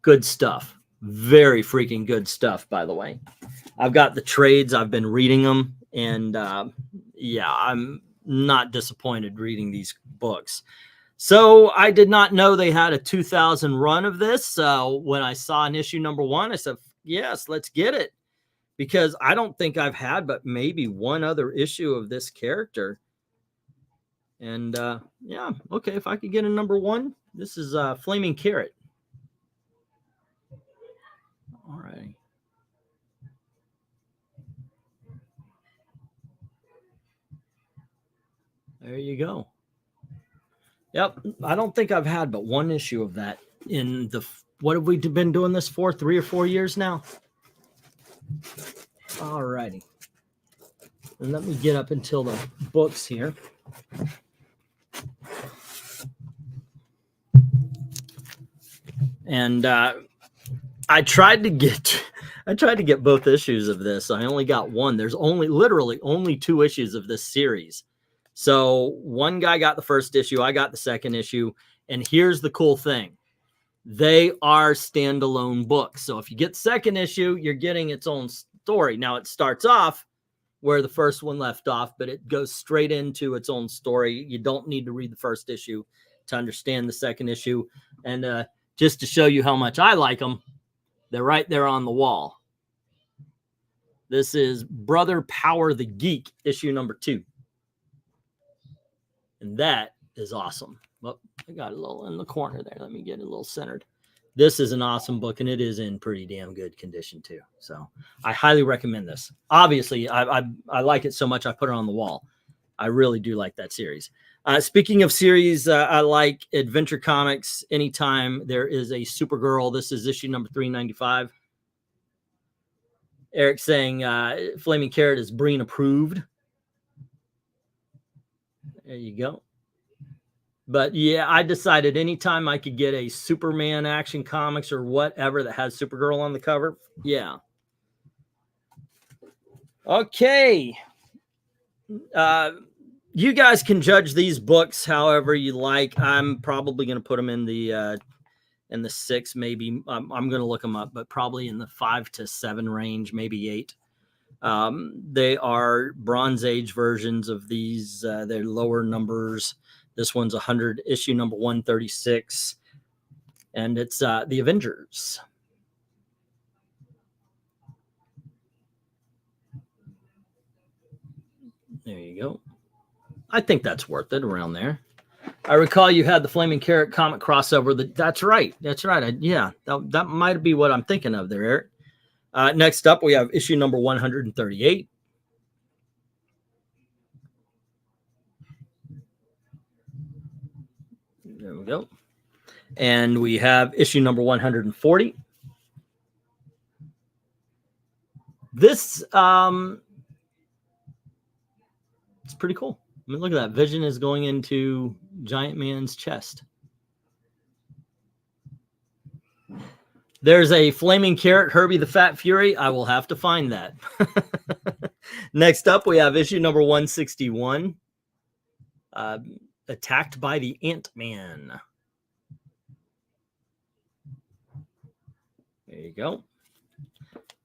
Good stuff. Very freaking good stuff, by the way. I've got the trades. I've been reading them. And yeah, I'm not disappointed reading these books. So I did not know they had a 2000 run of this. So when I saw an issue number 1, I said, yes, let's get it. Because I don't think I've had but maybe one other issue of this character. And yeah, okay, if I could get a number 1, this is Flaming Carrot. All right. There you go. Yep, I don't think I've had but one issue of that in the, what have we been doing this for? 3 or 4 years now? All righty. And let me get up until the books here. And I tried to get both issues of this. I only got one. There's literally only 2 issues of this series. So one guy got the first issue, I got the second issue, and here's the cool thing. They are standalone books. So if you get the second issue, you're getting its own story. Now it starts off where the first one left off, but it goes straight into its own story. You don't need to read the first issue to understand the second issue. And just to show you how much I like them, they're right there on the wall. This is Brother Power the Geek, issue number 2. And that is awesome. Well, I got a little in the corner there. Let me get it a little centered. This is an awesome book, and it is in pretty damn good condition too. So I highly recommend this. Obviously, I like it so much I put it on the wall. I really do like that series. Speaking of series, I like Adventure Comics. Anytime there is a Supergirl, this is issue number 395. Eric saying Flaming Carrot is Breen approved. There you go. But yeah, I decided anytime I could get a Superman Action Comics or whatever that has Supergirl on the cover, yeah. Okay. You guys can judge these books however you like. I'm probably going to put them in the 6, maybe. I'm going to look them up, but probably in the 5 to 7 range, maybe 8. They are Bronze Age versions of these. They're lower numbers. This one's 100, issue number 136, and it's the Avengers. There you go. I think that's worth it around there. I recall you had the Flaming Carrot comic crossover. That's right. That's right. Yeah, that might be what I'm thinking of there, Eric. Next up, we have issue number 138. There we go. And we have issue number 140. This, it's pretty cool. I mean, look at that. Vision is going into Giant Man's chest. There's a Flaming Carrot, Herbie the Fat Fury. I will have to find that. Next up, we have issue number 161. Attacked by the Ant-Man. There you go.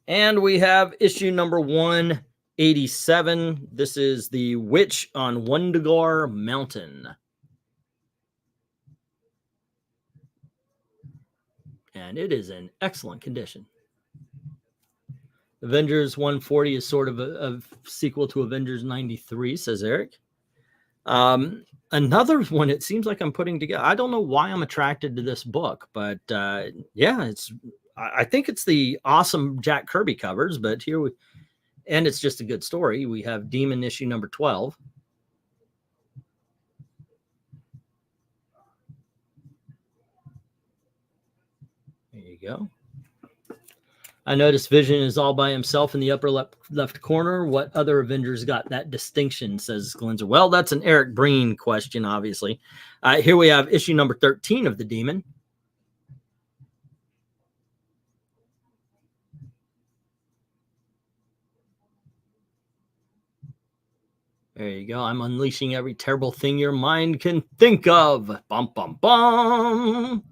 And we have issue number 187. This is the Witch on Wundagore Mountain. And it is in excellent condition. Avengers 140 is sort of a sequel to Avengers 93, says Eric. Another one, it seems like I'm putting together. I don't know why I'm attracted to this book, but yeah, I think it's the awesome Jack Kirby covers, but here we, and it's just a good story. We have Demon issue number 12. There you go. I noticed Vision is all by himself in the upper left corner. What other Avengers got that distinction, says Glenzer. Well, that's an Eric Breen question, obviously. Here we have issue number 13 of the Demon. There you go. I'm unleashing every terrible thing your mind can think of. Bum, bum, bum.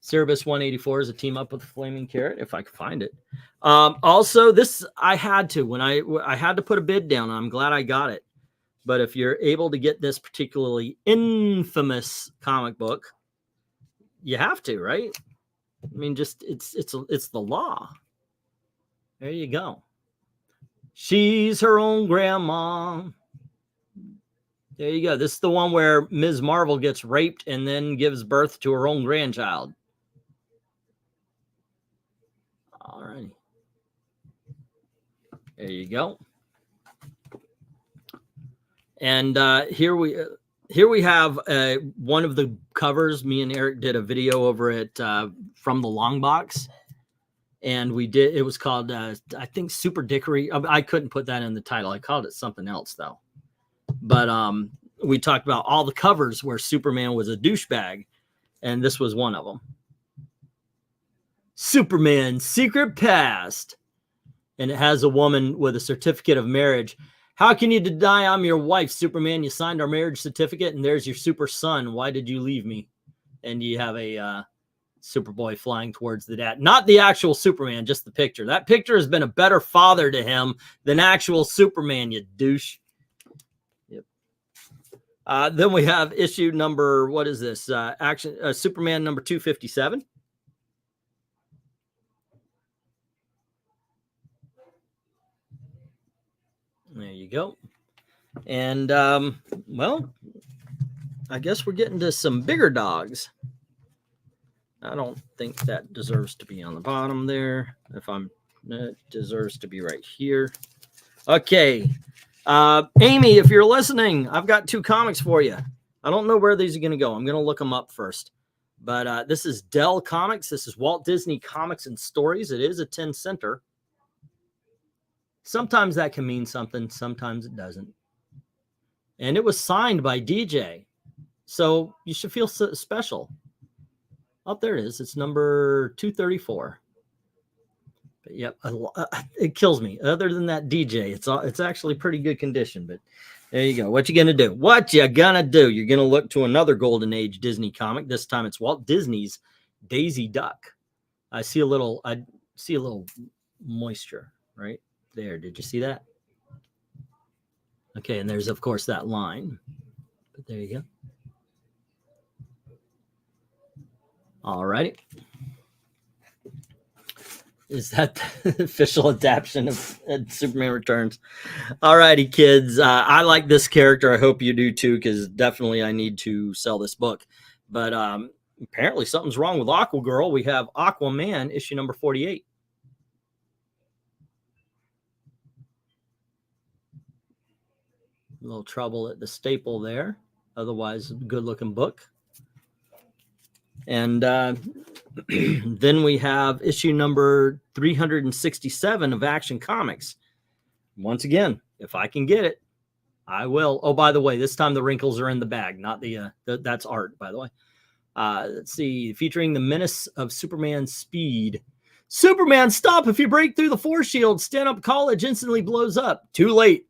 Cerebus 184 is a team up with Flaming Carrot, if I could find it. Also, this I had to when I had to put a bid down. I'm glad I got it. But if you're able to get this particularly infamous comic book, you have to, right? I mean, just it's the law. There you go. She's her own grandma. There you go. This is the one where Ms. Marvel gets raped and then gives birth to her own grandchild. All right. There you go. And here we have one of the covers. Me and Eric did a video over it from the long box. And we did, it was called, I think, Super Dickory. I couldn't put that in the title. I called it something else, though. But we talked about all the covers where Superman was a douchebag. And this was one of them. Superman's Secret Past. And it has a woman with a certificate of marriage. How can you deny I'm your wife, Superman? You signed our marriage certificate, and there's your super son. Why did you leave me? And you have a Superboy flying towards the dad. Not the actual Superman, just the picture. That picture has been a better father to him than actual Superman, you douche. Yep. Then we have issue number, what is this? Superman number 257. There you go. And, well, I guess we're getting to some bigger dogs. I don't think that deserves to be on the bottom there. It deserves to be right here. Okay. Amy, if you're listening, I've got 2 comics for you. I don't know where these are going to go. I'm going to look them up first. But this is Dell Comics. This is Walt Disney Comics and Stories. It is a 10-center. Sometimes that can mean something. Sometimes it doesn't. And it was signed by DJ. So you should feel special. Oh, there it is. It's number 234. But yep, it kills me. Other than that DJ, it's actually pretty good condition. But there you go. What you gonna do? What you gonna do? You're gonna look to another Golden Age Disney comic. This time it's Walt Disney's Daisy Duck. I see a little moisture right there. Did you see that? Okay, and there's of course that line. But there you go. All right. Is that the official adaptation of Superman Returns? All righty, kids. I like this character. I hope you do too, because definitely I need to sell this book. But apparently something's wrong with Aqua Girl. We have Aquaman, issue number 48. A little trouble at the staple there. Otherwise, good-looking book. And then we have issue number 367 of Action Comics. Once again, if I can get it, I will. Oh, by the way, this time the wrinkles are in the bag, not that's art, by the way. Let's see, featuring the menace of Superman's speed. Superman, stop! If you break through the force shield, Stand Up College instantly blows up. Too late.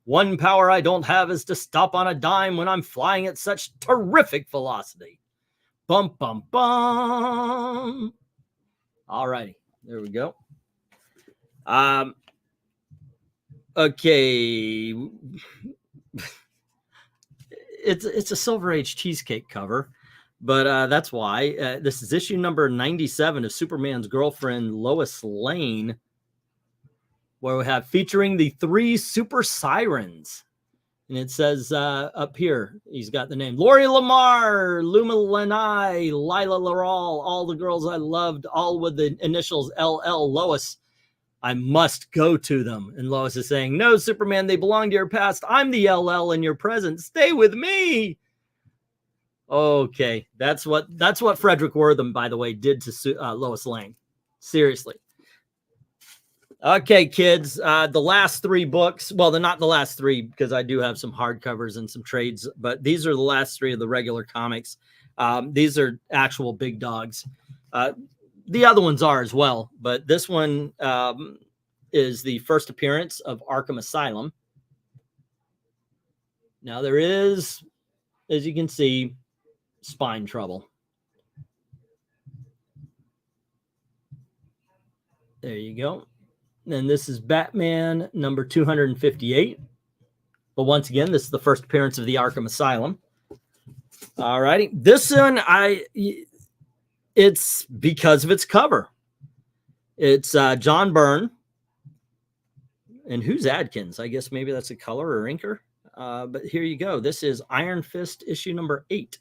One power I don't have is to stop on a dime when I'm flying at such terrific velocity. Bum, bum, bum. All righty. There we go. Okay. It's a Silver Age cheesecake cover, but that's why. This is issue number 97 of Superman's girlfriend, Lois Lane, where we have featuring the 3 super sirens. And it says up here, he's got the name Lori Lamar, Luma Lanai, Lila Laral, all the girls I loved, all with the initials LL. Lois, I must go to them. And Lois is saying, no, Superman, they belong to your past. I'm the LL in your present. Stay with me. Okay, that's what Frederick Wortham, by the way, did to Lois Lane. Seriously. Okay, kids, the last 3 books. Well, they're not the last 3 because I do have some hardcovers and some trades, but these are the last 3 of the regular comics. These are actual big dogs. The other ones are as well, but this one is the first appearance of Arkham Asylum. Now there is, as you can see, spine trouble. There you go. And this is Batman number 258. But once again, this is the first appearance of the Arkham Asylum. All righty. This one, it's because of its cover. It's John Byrne. And who's Adkins? I guess maybe that's a color or inker. But here you go. This is Iron Fist issue number 8.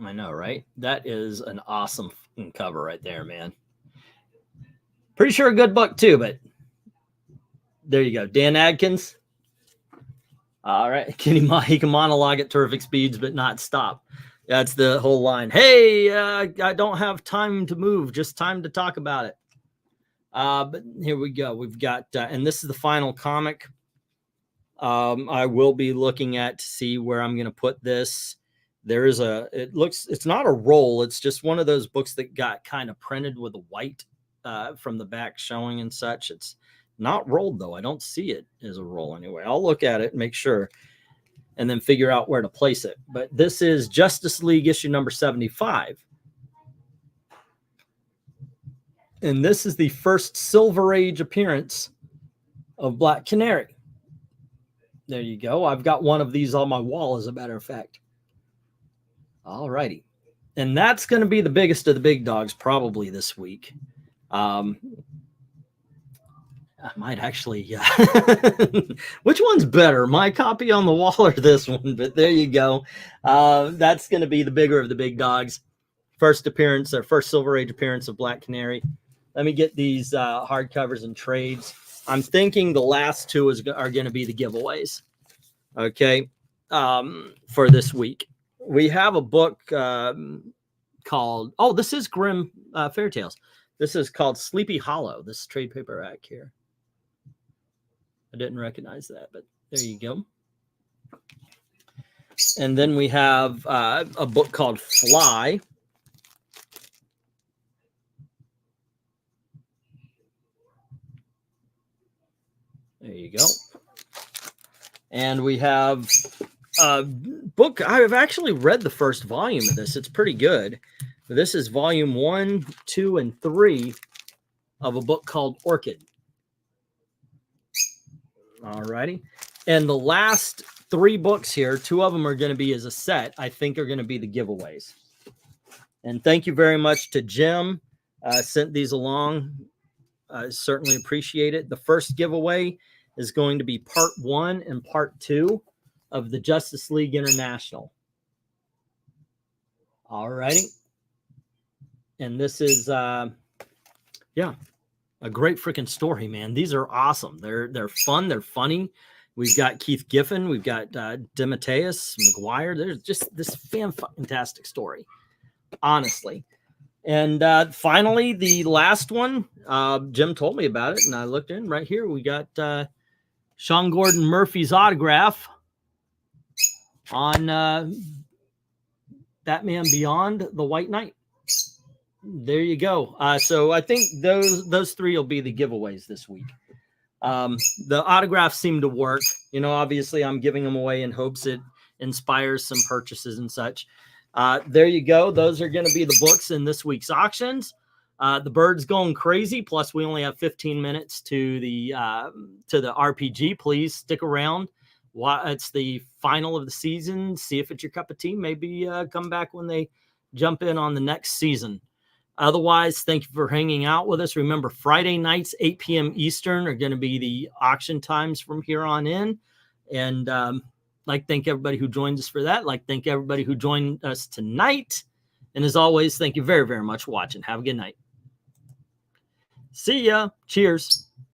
I know, right? That is an awesome cover right there, man. Pretty sure a good book too, but there you go. Dan Adkins. All right. He can monologue at terrific speeds, but not stop. That's the whole line. Hey, I don't have time to move, just time to talk about it. But here we go. We've got, and this is the final comic. I will be looking at to see where I'm going to put this. There is it's not a roll. It's just one of those books that got kind of printed with a white from the back showing and such. It's not rolled though. I don't see it as a roll anyway. I'll look at it and make sure and then figure out where to place it. But this is Justice League issue number 75. And this is the first Silver Age appearance of Black Canary. There you go. I've got one of these on my wall, as a matter of fact. All righty. And that's going to be the biggest of the big dogs probably this week. I might actually, which one's better, my copy on the wall or this one? But there you go. That's going to be the bigger of the big dogs. First appearance, or first Silver Age appearance of Black Canary. Let me get these hardcovers and trades. I'm thinking the last two are going to be the giveaways. Okay. For this week. We have a book called, this is Grimm Fairy Tales. This is called Sleepy Hollow. This is trade paperback here. I didn't recognize that, but there you go. And then we have a book called Fly. There you go. And we have a book. I've actually read the first volume of this. It's pretty good. This is volume 1, 2, and 3 of a book called Orchid. All righty. And the last 3 books here, 2 of them are going to be as a set, I think are going to be the giveaways. And thank you very much to Jim. Sent these along. I certainly appreciate it. The first giveaway is going to be part 1 and part 2 of the Justice League International. All righty. And this is, a great freaking story, man. These are awesome. They're fun. They're funny. We've got Keith Giffen. We've got DeMatteis, McGuire. There's just this fantastic story, honestly. And finally, the last one, Jim told me about it, and I looked in right here. We got Sean Gordon Murphy's autograph on Batman Beyond the White Knight. There you go. So I think those 3 will be the giveaways this week. The autographs seem to work. You know, obviously I'm giving them away in hopes it inspires some purchases and such. There you go. Those are going to be the books in this week's auctions. The bird's going crazy. Plus, we only have 15 minutes to the RPG. Please stick around. It's the final of the season. See if it's your cup of tea. Maybe come back when they jump in on the next season. Otherwise, thank you for hanging out with us. Remember, Friday nights, 8 p.m. Eastern, are going to be the auction times from here on in. And thank everybody who joined us for that. Thank everybody who joined us tonight. And as always, thank you very, very much for watching. Have a good night. See ya. Cheers.